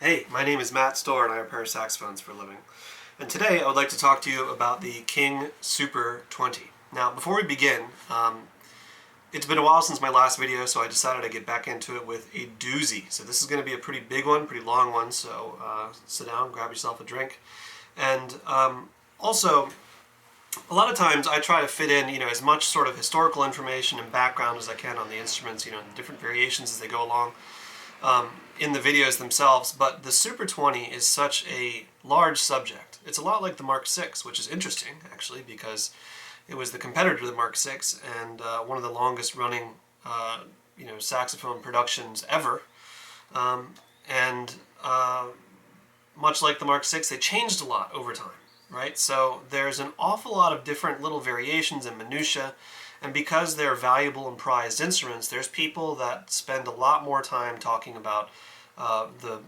Hey, my name is Matt Stohrer and I repair saxophones for a living. And today I would like to talk to you about the King Super 20. Now, before we begin, it's been a while since my last video, so I decided to get back into it with a doozy. So this is going to be a pretty big one, pretty long one, so sit down, grab yourself a drink. And also, a lot of times I try to fit in, as much sort of historical information and background as I can on the instruments, the different variations as they go along. In the videos themselves, but the Super 20 is such a large subject. It's a lot like the Mark VI, which is interesting, actually, because it was the competitor to the Mark VI and one of the longest running, saxophone productions ever. Much like the Mark VI, they changed a lot over time, right? So there's an awful lot of different little variations and minutiae. And because they're valuable and prized instruments, there's people that spend a lot more time talking about the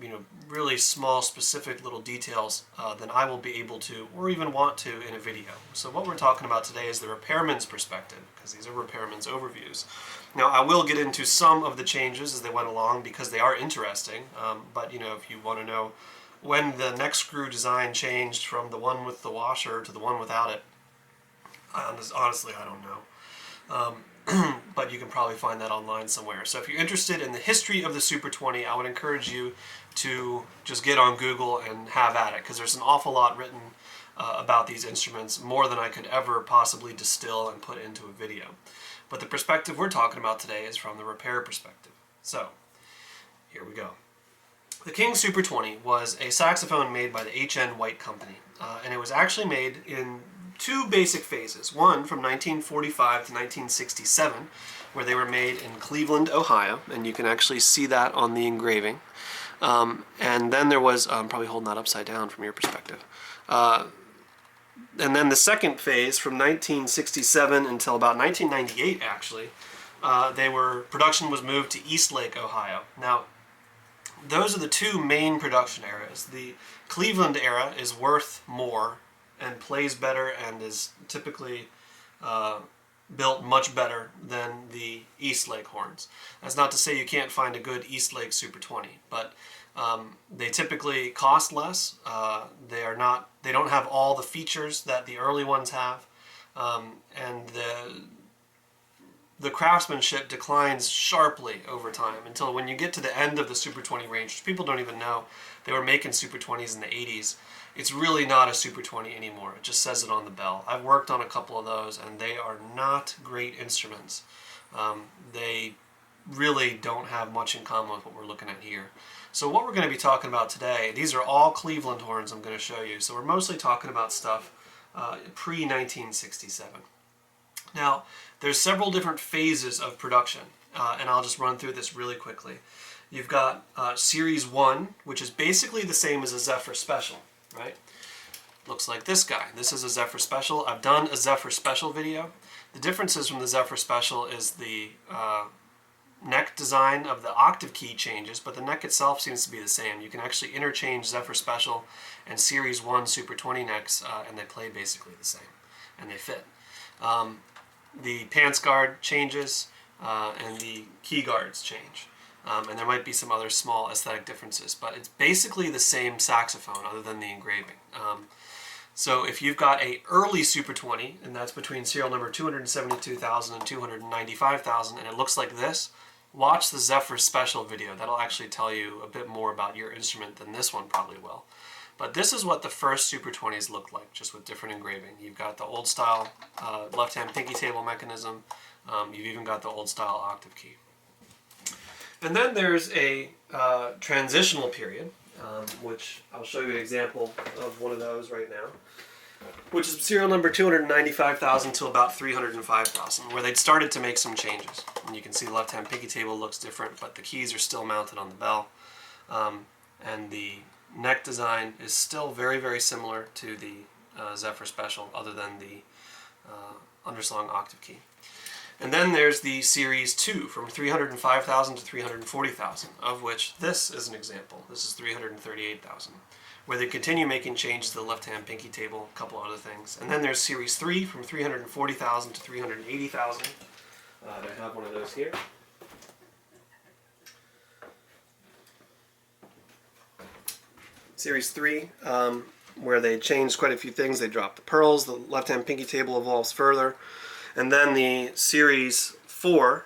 really small, specific little details than I will be able to, or even want to, in a video. So what we're talking about today is the repairman's perspective, because these are repairman's overviews. Now, I will get into some of the changes as they went along because they are interesting. But if you want to know when the neck screw design changed from the one with the washer to the one without it, honestly, I don't know. But you can probably find that online somewhere. So if you're interested in the history of the Super 20, I would encourage you to just get on Google and have at it, because there's an awful lot written about these instruments, more than I could ever possibly distill and put into a video. But the perspective we're talking about today is from the repair perspective. So here we go. The King Super 20 was a saxophone made by the H.N. White Company, and it was actually made in two basic phases. One from 1945 to 1967, where they were made in Cleveland, Ohio, and you can actually see that on the engraving. And then there was, I'm probably holding that upside down from your perspective. And then the second phase from 1967 until about 1998, actually, production was moved to Eastlake, Ohio. Now, those are the two main production eras. The Cleveland era is worth more and plays better and is typically built much better than the Eastlake horns. That's not to say you can't find a good Eastlake Super 20, but they typically cost less. They don't have all the features that the early ones have, and the craftsmanship declines sharply over time until when you get to the end of the Super 20 range, which people don't even know they were making Super 20s in the 80s. It's really not a Super 20 anymore. It just says it on the bell. I've worked on a couple of those, and they are not great instruments. They really don't have much in common with what we're looking at here. So what we're going to be talking about today, these are all Cleveland horns I'm going to show you. So we're mostly talking about stuff pre-1967. Now, there's several different phases of production, and I'll just run through this really quickly. You've got Series 1, which is basically the same as a Zephyr Special. Right? Looks like this guy. This is a Zephyr Special. I've done a Zephyr Special video. The differences from the Zephyr Special is the neck design of the octave key changes, but the neck itself seems to be the same. You can actually interchange Zephyr Special and Series 1 Super 20 necks, and they play basically the same, and they fit. The pants guard changes, and the key guards change. And there might be some other small aesthetic differences, but it's basically the same saxophone other than the engraving. So if you've got a early Super 20, and that's between serial number 272,000 and 295,000, and it looks like this, watch the Zephyr Special video. That'll actually tell you a bit more about your instrument than this one probably will. But this is what the first Super 20s looked like, just with different engraving. You've got the old style left-hand pinky table mechanism. You've even got the old style octave key. And then there's a transitional period, which I'll show you an example of one of those right now, which is serial number 295,000 to about 305,000, where they'd started to make some changes. And you can see the left-hand pinky table looks different, but the keys are still mounted on the bell. And the neck design is still very, very similar to the Zephyr Special, other than the underslung octave key. And then there's the Series 2 from 305,000 to 340,000, of which this is an example. This is 338,000, where they continue making changes to the left-hand pinky table, a couple other things. And then there's Series 3 from 340,000 to 380,000. I have one of those here. Series 3, where they changed quite a few things. They dropped the pearls, the left-hand pinky table evolves further. And then the Series 4,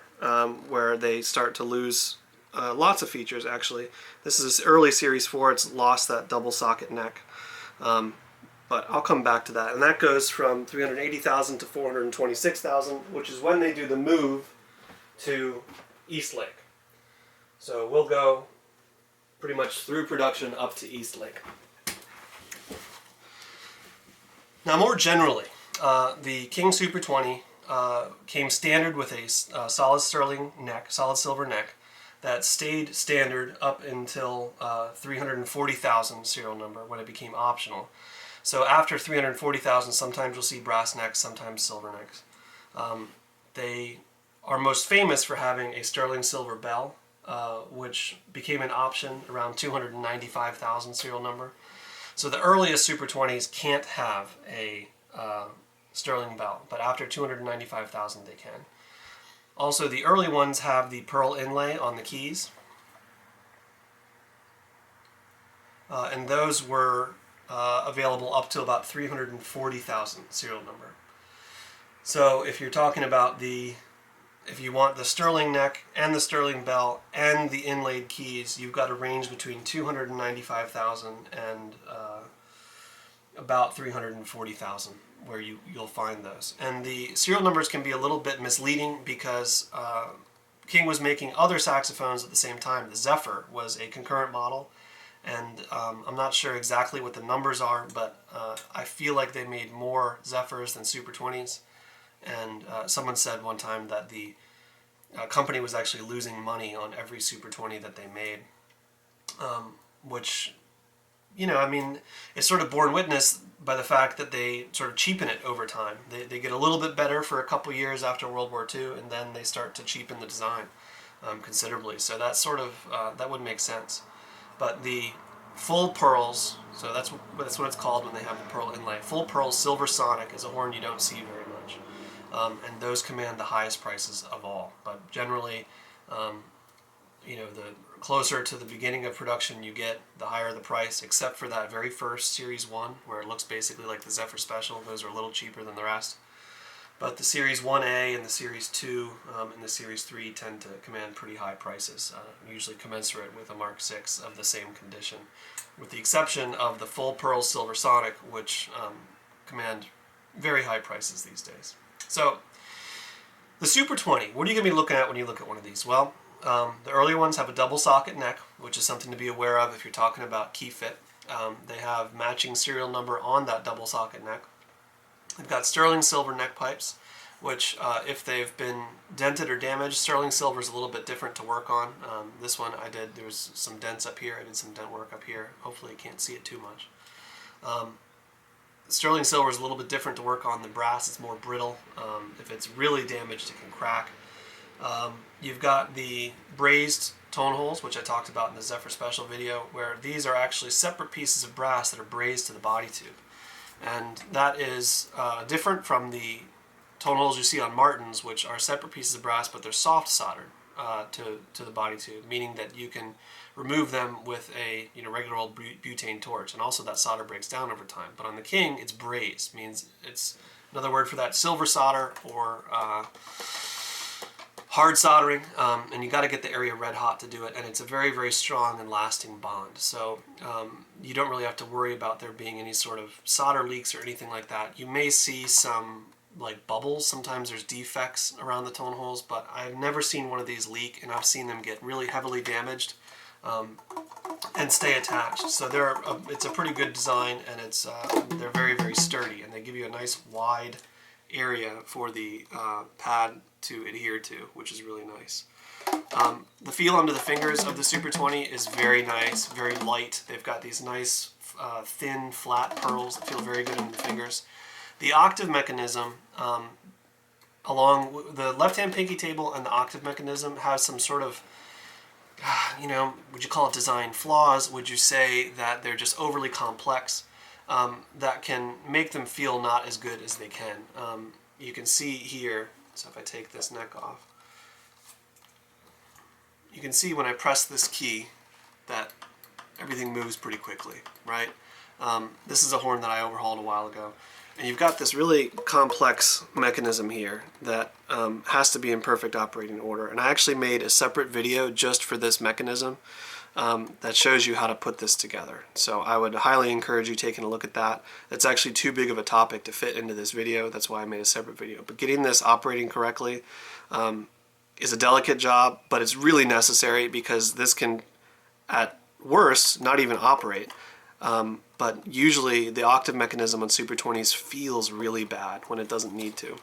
where they start to lose lots of features, actually. This is early Series 4. It's lost that double socket neck. But I'll come back to that. And that goes from 380,000 to 426,000, which is when they do the move to Eastlake. So we'll go pretty much through production up to Eastlake. Now, more generally, the King Super 20 came standard with a solid sterling neck, solid silver neck, that stayed standard up until 340,000 serial number when it became optional. So after 340,000, sometimes you'll see brass necks, sometimes silver necks. They are most famous for having a sterling silver bell, which became an option around 295,000 serial number. So the earliest Super 20s can't have a sterling bell, but after 295,000 they can. Also, the early ones have the pearl inlay on the keys, and those were available up to about 340,000 serial number. So if you're talking about if you want the sterling neck and the sterling bell and the inlaid keys, you've got a range between 295,000 and about 340,000 where you'll find those. And the serial numbers can be a little bit misleading because King was making other saxophones at the same time. The Zephyr was a concurrent model, and I'm not sure exactly what the numbers are, but I feel like they made more Zephyrs than Super 20s. And someone said one time that the company was actually losing money on every Super 20 that they made, which, I mean, it's sort of borne witness by the fact that they sort of cheapen it over time. They get a little bit better for a couple years after World War II, and then they start to cheapen the design considerably. So that's sort of, that would make sense. But the full pearls, so that's what it's called when they have the pearl inlay. Full pearl silver sonic is a horn you don't see very much. And those command the highest prices of all. But generally, the closer to the beginning of production you get, the higher the price, except for that very first Series 1, where it looks basically like the Zephyr Special. Those are a little cheaper than the rest. But the Series 1A and the Series 2 and the Series 3 tend to command pretty high prices, usually commensurate with a Mark 6 of the same condition, with the exception of the full pearl silver sonic, which command very high prices these days. So, the Super 20, what are you going to be looking at when you look at one of these? Well, the earlier ones have a double socket neck, which is something to be aware of if you're talking about key fit. They have matching serial number on that double socket neck. They've got sterling silver neck pipes, which if they've been dented or damaged, sterling silver is a little bit different to work on. This one there was some dents up here. I did some dent work up here. Hopefully you can't see it too much. Sterling silver is a little bit different to work on than brass. It's more brittle. If it's really damaged, it can crack. You've got the brazed tone holes, which I talked about in the Zephyr Special video, where these are actually separate pieces of brass that are brazed to the body tube. And that is different from the tone holes you see on Martins, which are separate pieces of brass, but they're soft soldered to the body tube, meaning that you can remove them with a regular old butane torch, and also that solder breaks down over time. But on the King, it's brazed, means it's another word for that, silver solder or hard soldering, and you got to get the area red hot to do it, and it's a very, very strong and lasting bond. So you don't really have to worry about there being any sort of solder leaks or anything like that. You may see some like bubbles. Sometimes there's defects around the tone holes, but I've never seen one of these leak, and I've seen them get really heavily damaged and stay attached. So it's a pretty good design, and they're very, very sturdy, and they give you a nice wide area for the pad to adhere to, which is really nice. The feel under the fingers of the Super 20 is very nice, very light. They've got these nice thin, flat pearls that feel very good in the fingers. The octave mechanism, along with the left-hand pinky table and the octave mechanism, has some sort of, would you call it design flaws? Would you say that they're just overly complex? That can make them feel not as good as they can. You can see here, so if I take this neck off, you can see when I press this key that everything moves pretty quickly, right? This is a horn that I overhauled a while ago. And you've got this really complex mechanism here that has to be in perfect operating order. And I actually made a separate video just for this mechanism that shows you how to put this together. So I would highly encourage you taking a look at that. It's actually too big of a topic to fit into this video. That's why I made a separate video. But getting this operating correctly is a delicate job, but it's really necessary because this can, at worst, not even operate. But usually the octave mechanism on Super 20s feels really bad when it doesn't need to.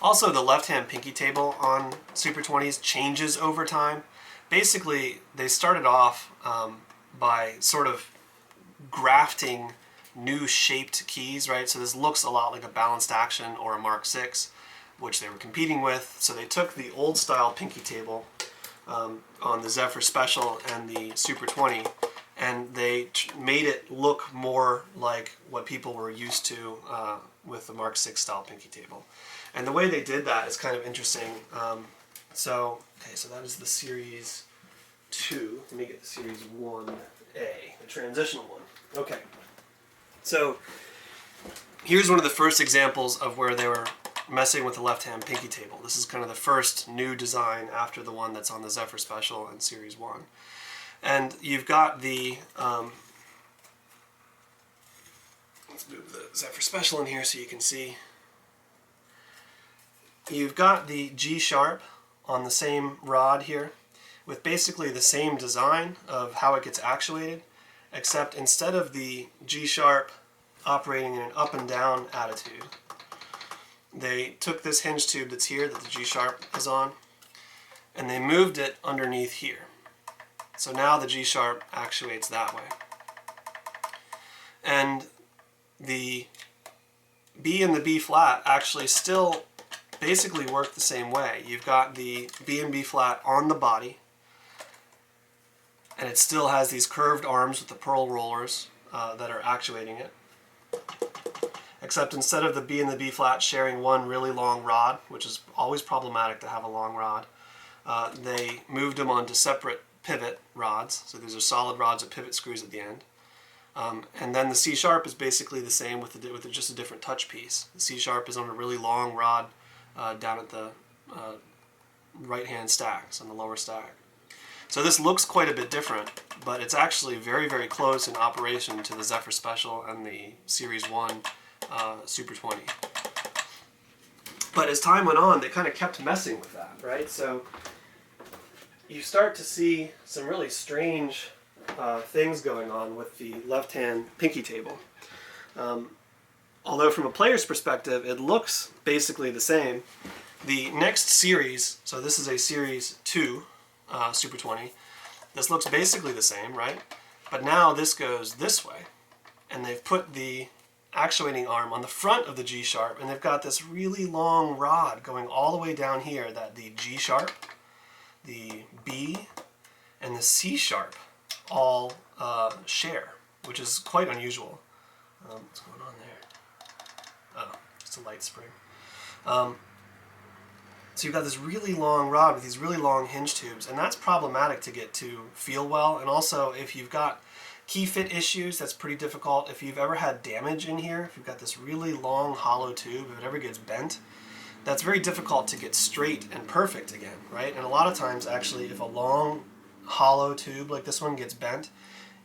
Also, the left-hand pinky table on Super 20s changes over time. Basically, they started off by sort of grafting new shaped keys, right? So this looks a lot like a balanced action or a Mark 6, which they were competing with. So they took the old style pinky table on the Zephyr Special and the Super 20, and they made it look more like what people were used to with the Mark 6 style pinky table. And the way they did that is kind of interesting. So that is the Series 2. Let me get the Series 1A, the transitional one. Okay. So here's one of the first examples of where they were messing with the left-hand pinky table. This is kind of the first new design after the one that's on the Zephyr Special and Series 1. And you've got the, let's move the Zephyr Special in here so you can see. You've got the G sharp on the same rod here with basically the same design of how it gets actuated, except instead of the G sharp operating in an up and down attitude, they took this hinge tube that's here that the G sharp is on, and they moved it underneath here. So now the G sharp actuates that way. And the B and the B flat actually still basically work the same way. You've got the B and B flat on the body, and it still has these curved arms with the pearl rollers that are actuating it. Except instead of the B and the B flat sharing one really long rod, which is always problematic to have a long rod, they moved them onto separate pivot rods. So these are solid rods with pivot screws at the end. And then the C sharp is basically the same with just a different touch piece. The C sharp is on a really long rod down at the right-hand stacks, on the lower stack. So this looks quite a bit different, but it's actually very, very close in operation to the Zephyr Special and the Series 1 Super 20. But as time went on, they kind of kept messing with that, right? So you start to see some really strange things going on with the left-hand pinky table. Although from a player's perspective, it looks basically the same. The next series, so this is a Series 2 Super 20, this looks basically the same, right? But now this goes this way, and they've put the actuating arm on the front of the G sharp, and they've got this really long rod going all the way down here that the G sharp, the B, and the C sharp all share, which is quite unusual. What's going on there? Oh, just a light spring. So you've got this really long rod with these really long hinge tubes, and that's problematic to get to feel well. And also, if you've got key fit issues, that's pretty difficult. If you've ever had damage in here, if you've got this really long hollow tube, if it ever gets bent, that's very difficult to get straight and perfect again, right? And a lot of times, actually, if a long hollow tube like this one gets bent,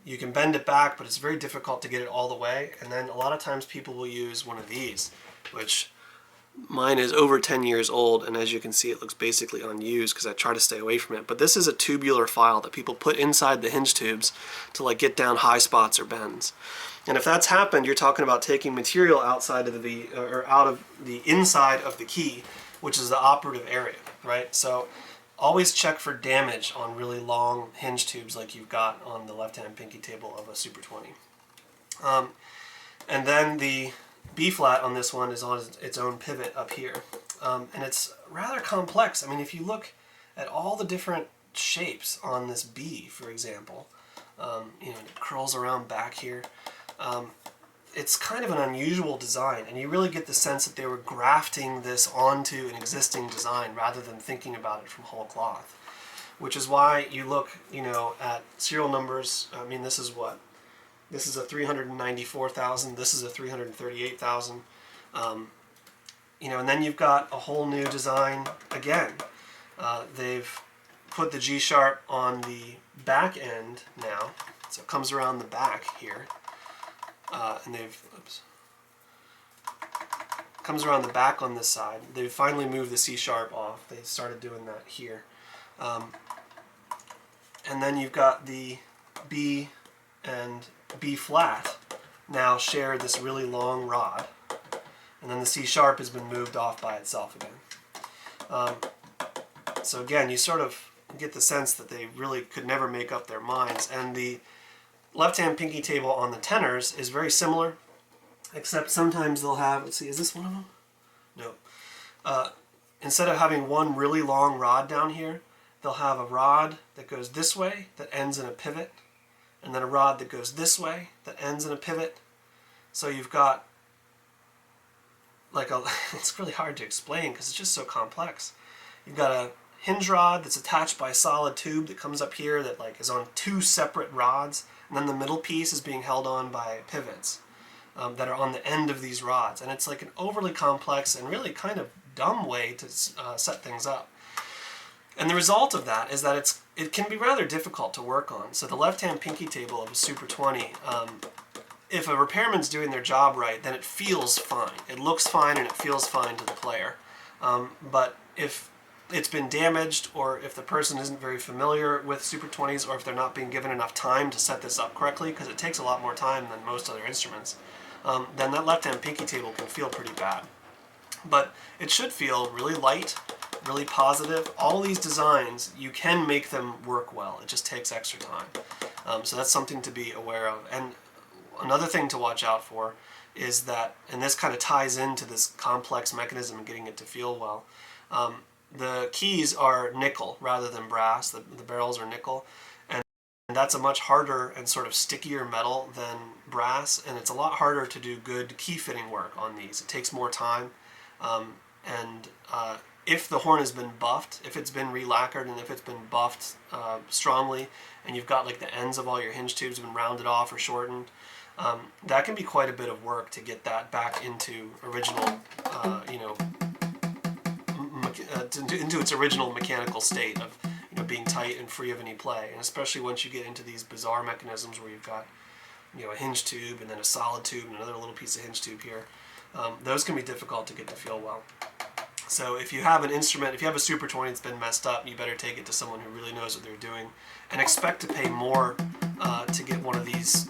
you can bend it back, but it's very difficult to get it all the way. And then a lot of times people will use one of these, which mine is over 10 years old, and as you can see, it looks basically unused because I try to stay away from it. But this is a tubular file that people put inside the hinge tubes to like get down high spots or bends. And if that's happened, you're talking about taking material outside of the or out of the inside of the key, which is the operative area, right? So always check for damage on really long hinge tubes like you've got on the left-hand pinky table of a Super 20. And then the B flat on this one is on its own pivot up here. And it's rather complex. I mean, if you look at all the different shapes on this B, for example, you know, it curls around back here. It's kind of an unusual design, and you really get the sense that they were grafting this onto an existing design rather than thinking about it from whole cloth. which is why you look, at serial numbers. I mean, this is what? This is a 394,000. This is a 338,000. And then you've got a whole new design again. They've put the G sharp on the back end now, so it comes around the back here, and comes around the back on this side. They finally moved the C sharp off. They started doing that here, and then you've got the B and B flat now share this really long rod, and then the C sharp has been moved off by itself again. So again, you sort of get the sense that they really could never make up their minds. And the left-hand pinky table on the tenors is very similar, except sometimes they'll have, let's see, is this one of them? No. Instead of having one really long rod down here, they'll have a rod that goes this way that ends in a pivot, and then a rod that goes this way that ends in a pivot. So you've got like it's really hard to explain because it's just so complex. You've got a hinge rod that's attached by a solid tube that comes up here that is on two separate rods, and then the middle piece is being held on by pivots that are on the end of these rods. And it's like an overly complex and really kind of dumb way to set things up. And the result of that is that it can be rather difficult to work on. So the left-hand pinky table of a Super 20, if a repairman's doing their job right, then it feels fine. It looks fine and it feels fine to the player. But if it's been damaged, or if the person isn't very familiar with Super 20s, or if they're not being given enough time to set this up correctly, because it takes a lot more time than most other instruments, then that left-hand pinky table can feel pretty bad. But it should feel really light, really positive. All these designs, you can make them work well. It just takes extra time. So that's something to be aware of. And another thing to watch out for is that, and this kind of ties into this complex mechanism and getting it to feel well, the keys are nickel rather than brass. The barrels are nickel, and that's a much harder and sort of stickier metal than brass, and it's a lot harder to do good key fitting work on these. It takes more time, and if the horn has been buffed, if it's been re-lacquered, and if it's been buffed strongly, and you've got like the ends of all your hinge tubes been rounded off or shortened, that can be quite a bit of work to get that back into original, into its original mechanical state of being tight and free of any play. And especially once you get into these bizarre mechanisms where you've got a hinge tube and then a solid tube and another little piece of hinge tube here, those can be difficult to get to feel well. So if you have an instrument, if you have a Super 20 that's been messed up, you better take it to someone who really knows what they're doing, and expect to pay more to get one of these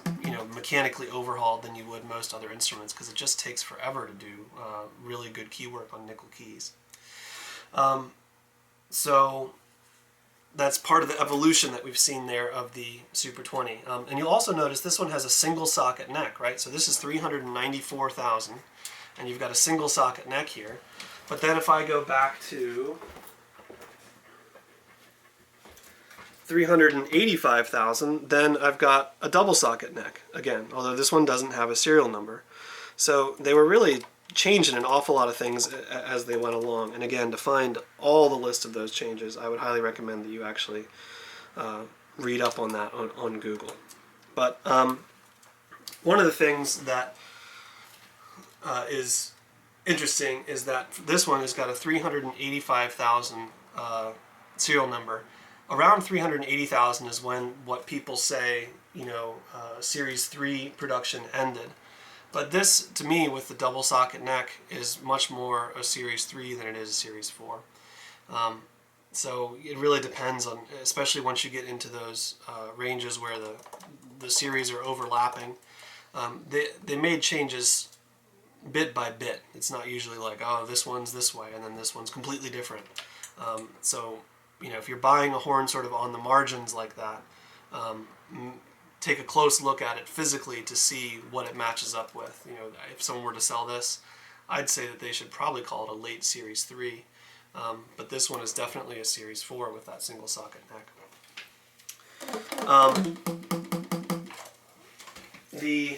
mechanically overhauled than you would most other instruments, because it just takes forever to do really good key work on nickel keys. So that's part of the evolution that we've seen there of the Super 20. And you'll also notice this one has a single socket neck, right? So this is 394,000, and you've got a single socket neck here. But then if I go back to 385,000, then I've got a double socket neck again, although this one doesn't have a serial number. So they were really changing an awful lot of things as they went along. And again, to find all the list of those changes, I would highly recommend that you actually read up on that on Google. But one of the things that is interesting is that this one has got a 385,000 serial number. Around 380,000 is when what people say, Series 3 production ended. But this, to me, with the double socket neck, is much more a Series 3 than it is a Series 4. So it really depends on, especially once you get into those ranges where the series are overlapping. They made changes bit by bit. It's not usually like, oh, this one's this way and then this one's completely different. So, if you're buying a horn sort of on the margins like that, take a close look at it physically to see what it matches up with. If someone were to sell this, I'd say that they should probably call it a late Series 3. But this one is definitely a Series 4 with that single socket neck. The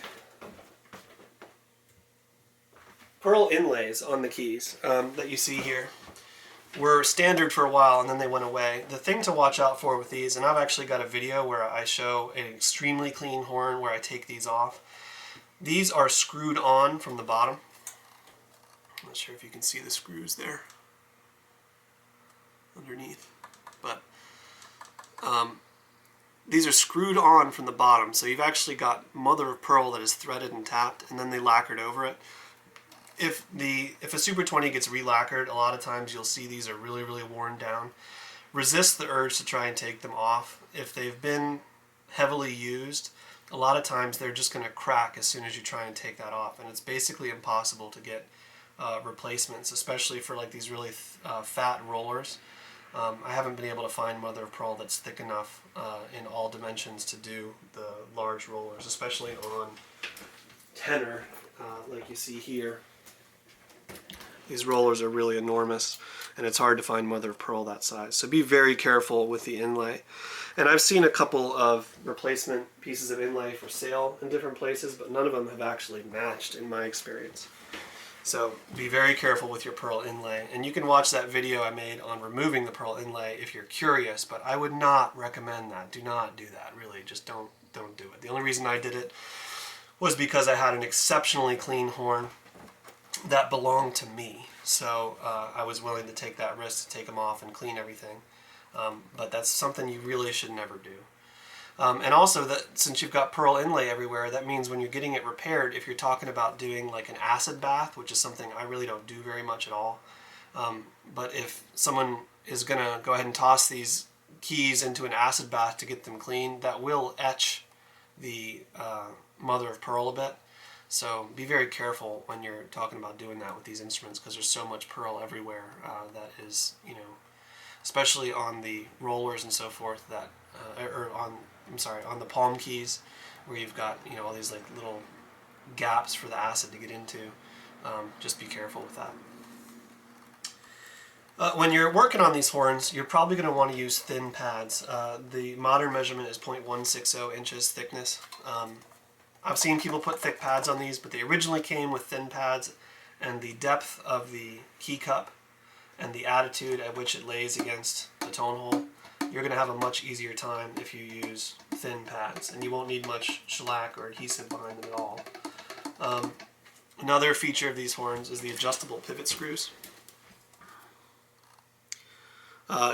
pearl inlays on the keys that you see here, were standard for a while and then they went away. The thing to watch out for with these, and I've actually got a video where I show an extremely clean horn where I take these off. These are screwed on from the bottom. I'm not sure if you can see the screws there underneath, but these are screwed on from the bottom, so you've actually got mother of pearl that is threaded and tapped, and then they lacquered over it. If a Super 20 gets re-lacquered, a lot of times you'll see these are really, really worn down. Resist the urge to try and take them off. If they've been heavily used, a lot of times they're just going to crack as soon as you try and take that off, and it's basically impossible to get replacements, especially for like these really fat rollers. I haven't been able to find mother of pearl that's thick enough in all dimensions to do the large rollers, especially on tenor, like you see here. These rollers are really enormous, and it's hard to find mother of pearl that size. So be very careful with the inlay. And I've seen a couple of replacement pieces of inlay for sale in different places, but none of them have actually matched in my experience. So be very careful with your pearl inlay. And you can watch that video I made on removing the pearl inlay if you're curious, but I would not recommend that. Do not do that, really. Just don't do it. The only reason I did it was because I had an exceptionally clean horn that belonged to me. So I was willing to take that risk to take them off and clean everything. But that's something you really should never do. And also, that since you've got pearl inlay everywhere, that means when you're getting it repaired, if you're talking about doing like an acid bath, which is something I really don't do very much at all, but if someone is going to go ahead and toss these keys into an acid bath to get them clean, that will etch the mother of pearl a bit. So be very careful when you're talking about doing that with these instruments, because there's so much pearl everywhere that is, you know, especially on the rollers and so forth, that on the palm keys, where you've got, you know, all these like little gaps for the acid to get into. Just be careful with that. When you're working on these horns, you're probably going to want to use thin pads. The modern measurement is 0.160 inches thickness. I've seen people put thick pads on these, but they originally came with thin pads, and the depth of the key cup and the attitude at which it lays against the tone hole, you're going to have a much easier time if you use thin pads, and you won't need much shellac or adhesive behind them at all. Another feature of these horns is the adjustable pivot screws.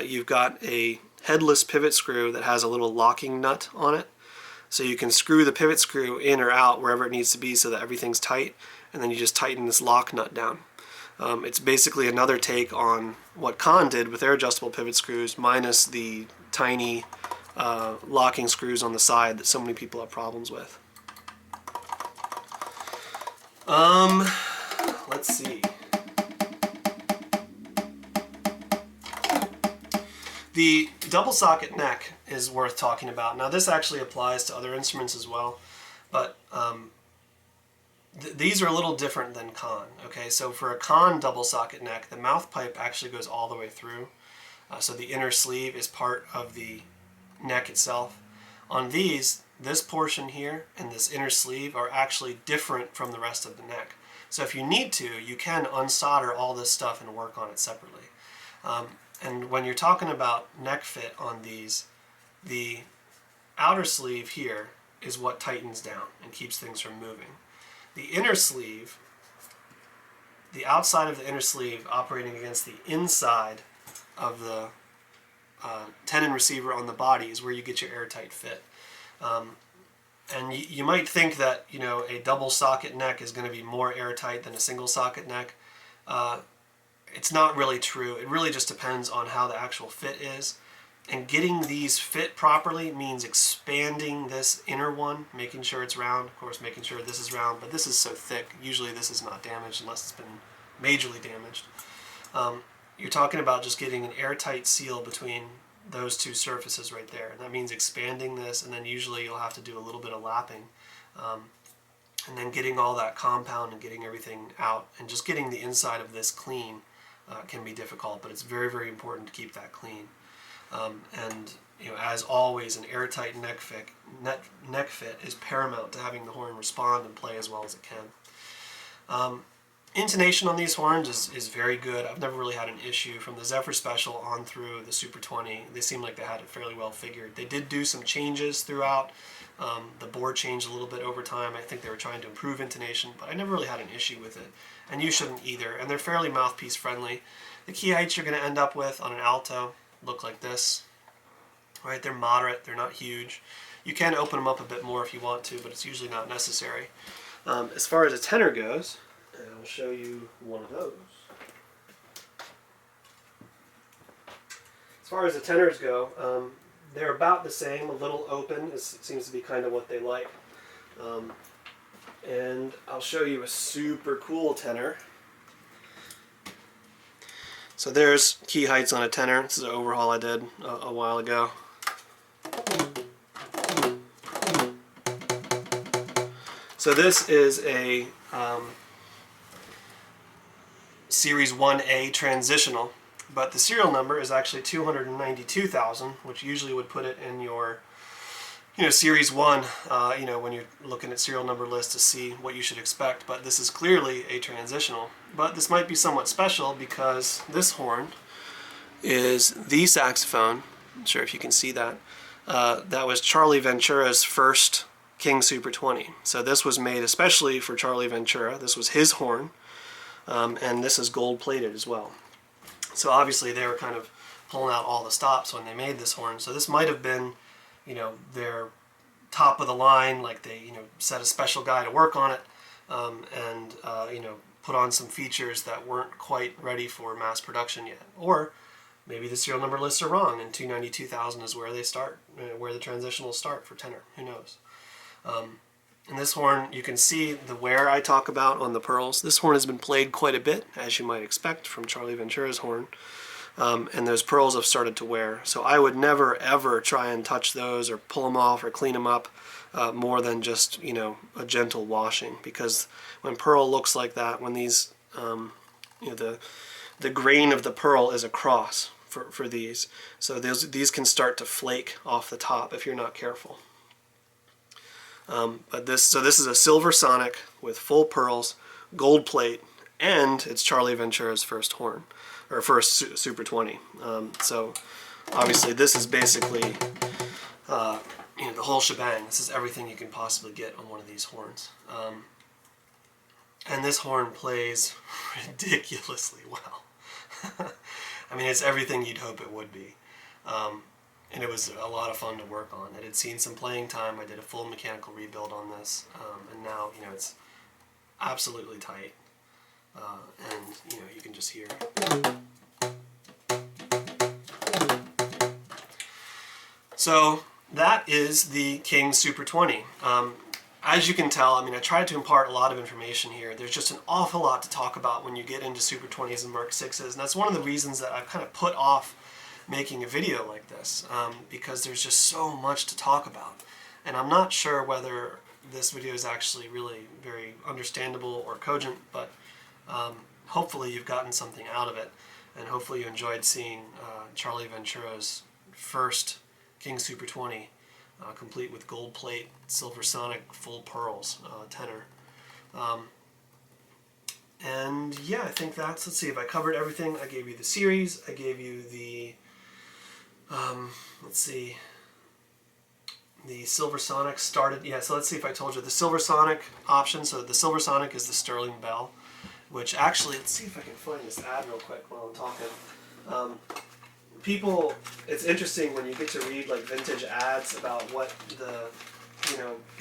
You've got a headless pivot screw that has a little locking nut on it, so you can screw the pivot screw in or out wherever it needs to be so that everything's tight, and then you just tighten this lock nut down. It's basically another take on what Kahn did with their adjustable pivot screws, minus the tiny locking screws on the side that so many people have problems with. Let's see. The double socket neck is worth talking about. Now this actually applies to other instruments as well, but these are a little different than Kahn. Okay, so for a Kahn double socket neck, the mouth pipe actually goes all the way through. So the inner sleeve is part of the neck itself. On these, this portion here and this inner sleeve are actually different from the rest of the neck. So if you need to, you can unsolder all this stuff and work on it separately. And when you're talking about neck fit on these, the outer sleeve here is what tightens down and keeps things from moving. The inner sleeve, the outside of the inner sleeve operating against the inside of the tenon receiver on the body is where you get your airtight fit. And you might think that, you know, a double socket neck is going to be more airtight than a single socket neck. It's not really true. It really just depends on how the actual fit is. And getting these fit properly means expanding this inner one, making sure it's round, of course making sure this is round, but this is so thick, usually this is not damaged unless it's been majorly damaged. You're talking about just getting an airtight seal between those two surfaces right there. And that means expanding this, and then usually you'll have to do a little bit of lapping. And then getting all that compound and getting everything out, and just getting the inside of this clean can be difficult, but it's very, very important to keep that clean. And you know, as always, an airtight neck fit is paramount to having the horn respond and play as well as it can. Intonation on these horns is very good. I've never really had an issue from the Zephyr Special on through the Super 20. They seem like they had it fairly well figured. They did do some changes throughout. The board changed a little bit over time. I think they were trying to improve intonation, but I never really had an issue with it. And you shouldn't either. And they're fairly mouthpiece friendly. The key heights you're going to end up with on an alto look like this. Right? They're moderate. They're not huge. You can open them up a bit more if you want to, but it's usually not necessary. As far as a tenor goes, and I'll show you one of those. As far as the tenors go, they're about the same, a little open. It seems to be kind of what they like. And I'll show you a super cool tenor. So there's key heights on a tenor. This is an overhaul I did a while ago. So this is a Series 1A transitional, but the serial number is actually 292,000, which usually would put it in your, Series 1, when you're looking at serial number lists to see what you should expect. But this is clearly a transitional. But this might be somewhat special because this horn is the saxophone. I'm not sure if you can see that. That was Charlie Ventura's first King Super 20. So this was made especially for Charlie Ventura. This was his horn. And this is gold plated as well. So obviously they were kind of pulling out all the stops when they made this horn. So this might have been, their top of the line, like they, set a special guy to work on it, and put on some features that weren't quite ready for mass production yet. Or maybe the serial number lists are wrong, and 292,000 is where they start, where the transitionals start for tenor. Who knows? In this horn, you can see the wear I talk about on the pearls. This horn has been played quite a bit, as you might expect from Charlie Ventura's horn. And those pearls have started to wear. So I would never, ever try and touch those or pull them off or clean them up more than just, a gentle washing. Because when pearl looks like that, when these, the grain of the pearl is across for these. So these can start to flake off the top if you're not careful. But this is a silver sonic with full pearls, gold plate, and it's Charlie Ventura's first horn, or first Super 20. So obviously this is basically the whole shebang. This is everything you can possibly get on one of these horns. And this horn plays ridiculously well. I mean, it's everything you'd hope it would be. And it was a lot of fun to work on. It had seen some playing time. I did a full mechanical rebuild on this, and now it's absolutely tight. And you can just hear. So that is the King Super 20. As you can tell, I tried to impart a lot of information here. There's just an awful lot to talk about when you get into Super 20s and Mark 6s, and that's one of the reasons that I've kind of put off making a video like this, because there's just so much to talk about. And I'm not sure whether this video is actually really very understandable or cogent, but hopefully you've gotten something out of it, and hopefully you enjoyed seeing Charlie Ventura's first King Super 20, complete with gold plate, silver sonic, full pearls, tenor. And yeah, I think let's see if I covered everything. I gave you the series, I gave you the let's see, the Silver Sonic started, so let's see if I told you the Silver Sonic option. So the Silver Sonic is the Sterling bell, which actually, let's see if I can find this ad real quick while I'm talking. It's interesting when you get to read like vintage ads about what the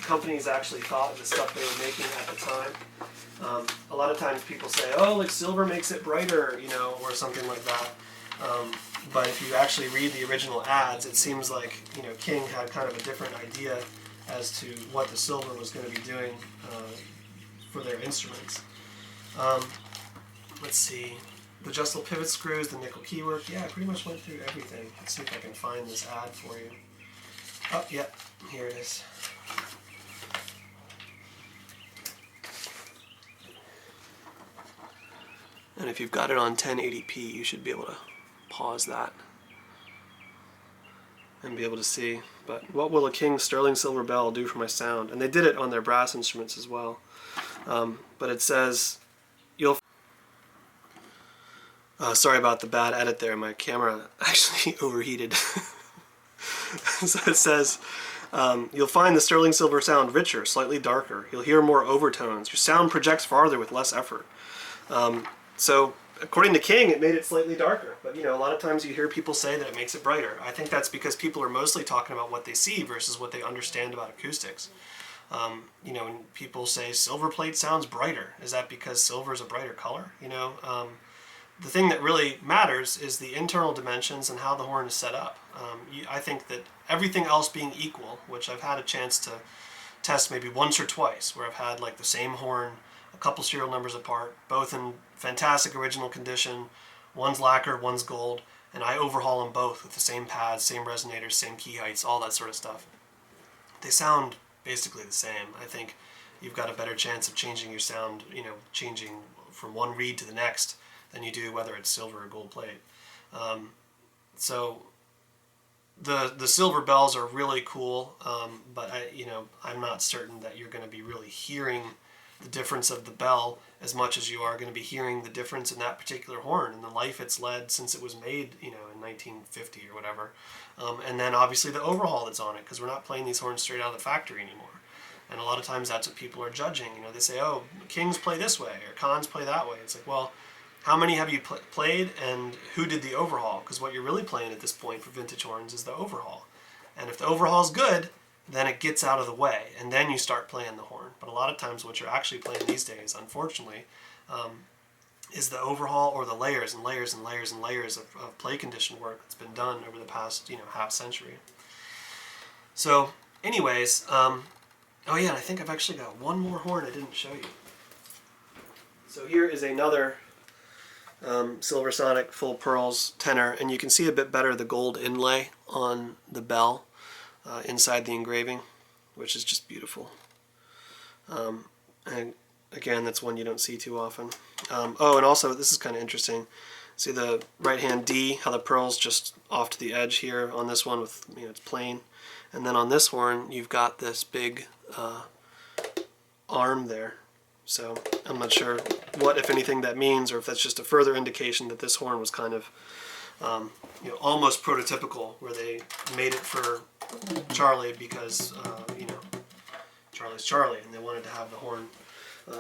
companies actually thought of the stuff they were making at the time. A lot of times people say, oh, like silver makes it brighter, or something like that. But if you actually read the original ads, it seems like King had kind of a different idea as to what the silver was going to be doing for their instruments. Let's see, the adjustable pivot screws, the nickel keywork. Yeah, I pretty much went through everything. Let's see if I can find this ad for you. Oh, yeah, here it is. And if you've got it on 1080p, you should be able to pause that and be able to see. But what will a King Sterling Silver Bell do for my sound? And they did it on their brass instruments as well. But it says, Sorry about the bad edit there. My camera actually overheated. So it says, you'll find the sterling silver sound richer, slightly darker. You'll hear more overtones. Your sound projects farther with less effort. So according to King, it made it slightly darker. But a lot of times you hear people say that it makes it brighter. I think that's because people are mostly talking about what they see versus what they understand about acoustics. When people say silver plate sounds brighter, is that because silver is a brighter color? The thing that really matters is the internal dimensions and how the horn is set up. I think that everything else being equal, which I've had a chance to test maybe once or twice, where I've had like the same horn, a couple serial numbers apart, both in fantastic original condition, one's lacquer, one's gold, and I overhaul them both with the same pads, same resonators, same key heights, all that sort of stuff. They sound basically the same. I think you've got a better chance of changing your sound, changing from one reed to the next than you do whether it's silver or gold plate. So the silver bells are really cool, but I'm not certain that you're going to be really hearing the difference of the bell as much as you are going to be hearing the difference in that particular horn and the life it's led since it was made, in 1950 or whatever. And then obviously the overhaul that's on it, because we're not playing these horns straight out of the factory anymore. And a lot of times that's what people are judging. They say, oh, Kings play this way or Cons play that way. It's like, well, how many have you played and who did the overhaul? Because what you're really playing at this point for vintage horns is the overhaul. And if the overhaul's good, then it gets out of the way, and then you start playing the horn. But a lot of times what you're actually playing these days, unfortunately, is the overhaul or the layers and layers and layers and layers of play condition work that's been done over the past, half century. So anyways, oh yeah, and I think I've actually got one more horn I didn't show you. So here is another Silver Sonic full pearls tenor, and you can see a bit better the gold inlay on the bell inside the engraving, which is just beautiful. And again, that's one you don't see too often. Oh, and also this is kind of interesting. See the right hand D, how the pearl's just off to the edge here on this one with, it's plain. And then on this horn, you've got this big arm there. So I'm not sure what, if anything, that means, or if that's just a further indication that this horn was kind of, almost prototypical, where they made it for Charlie because, Charlie's Charlie, and they wanted to have the horn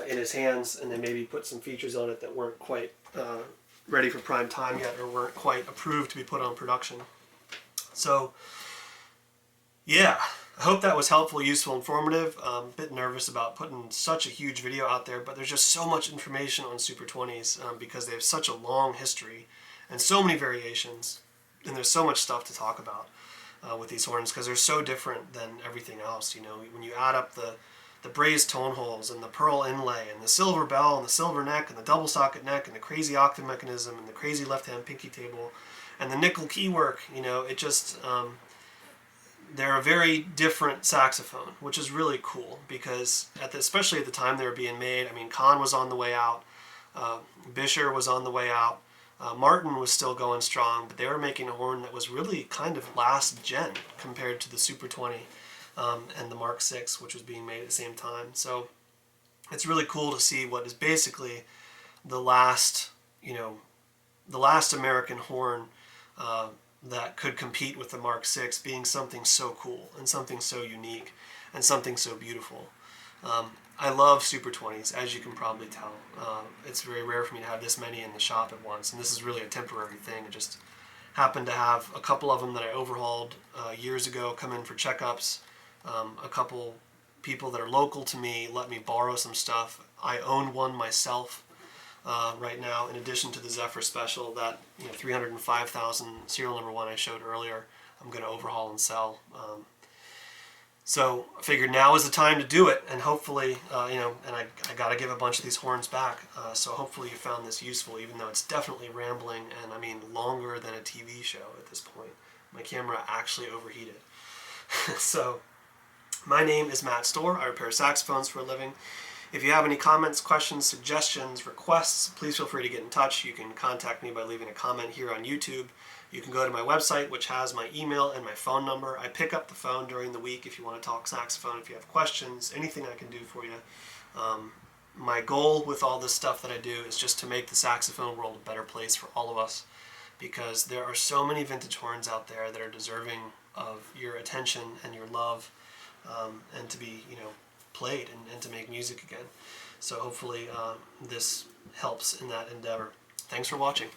in his hands, and they maybe put some features on it that weren't quite ready for prime time yet, or weren't quite approved to be put on production. So, yeah, I hope that was helpful, useful, informative. I'm a bit nervous about putting such a huge video out there, but there's just so much information on Super 20s because they have such a long history and so many variations, and there's so much stuff to talk about with these horns because they're so different than everything else. When you add up the brazed tone holes and the pearl inlay and the silver bell and the silver neck and the double socket neck and the crazy octave mechanism and the crazy left-hand pinky table and the nickel key work, it just... they're a very different saxophone, which is really cool because, especially at the time they were being made, Kahn was on the way out, Bisher was on the way out, Martin was still going strong, but they were making a horn that was really kind of last gen compared to the Super 20 and the Mark 6, which was being made at the same time. So it's really cool to see what is basically the last American horn that could compete with the Mark 6 being something so cool and something so unique and something so beautiful. I love Super 20s, as you can probably tell. It's very rare for me to have this many in the shop at once, and this is really a temporary thing. I just happened to have a couple of them that I overhauled years ago come in for checkups. A couple people that are local to me let me borrow some stuff. I own one myself right now, in addition to the Zephyr Special, that 305,000 serial number 1 I showed earlier. I'm going to overhaul and sell. So I figured now is the time to do it, and hopefully, and I got to give a bunch of these horns back. So hopefully you found this useful, even though it's definitely rambling and longer than a TV show at this point. My camera actually overheated. So my name is Matt Stohrer. I repair saxophones for a living. If you have any comments, questions, suggestions, requests, please feel free to get in touch. You can contact me by leaving a comment here on YouTube. You can go to my website, which has my email and my phone number. I pick up the phone during the week if you want to talk saxophone, if you have questions, anything I can do for you. my goal with all this stuff that I do is just to make the saxophone world a better place for all of us, because there are so many vintage horns out there that are deserving of your attention and your love, and to be, played and to make music again. So hopefully this helps in that endeavor. Thanks for watching.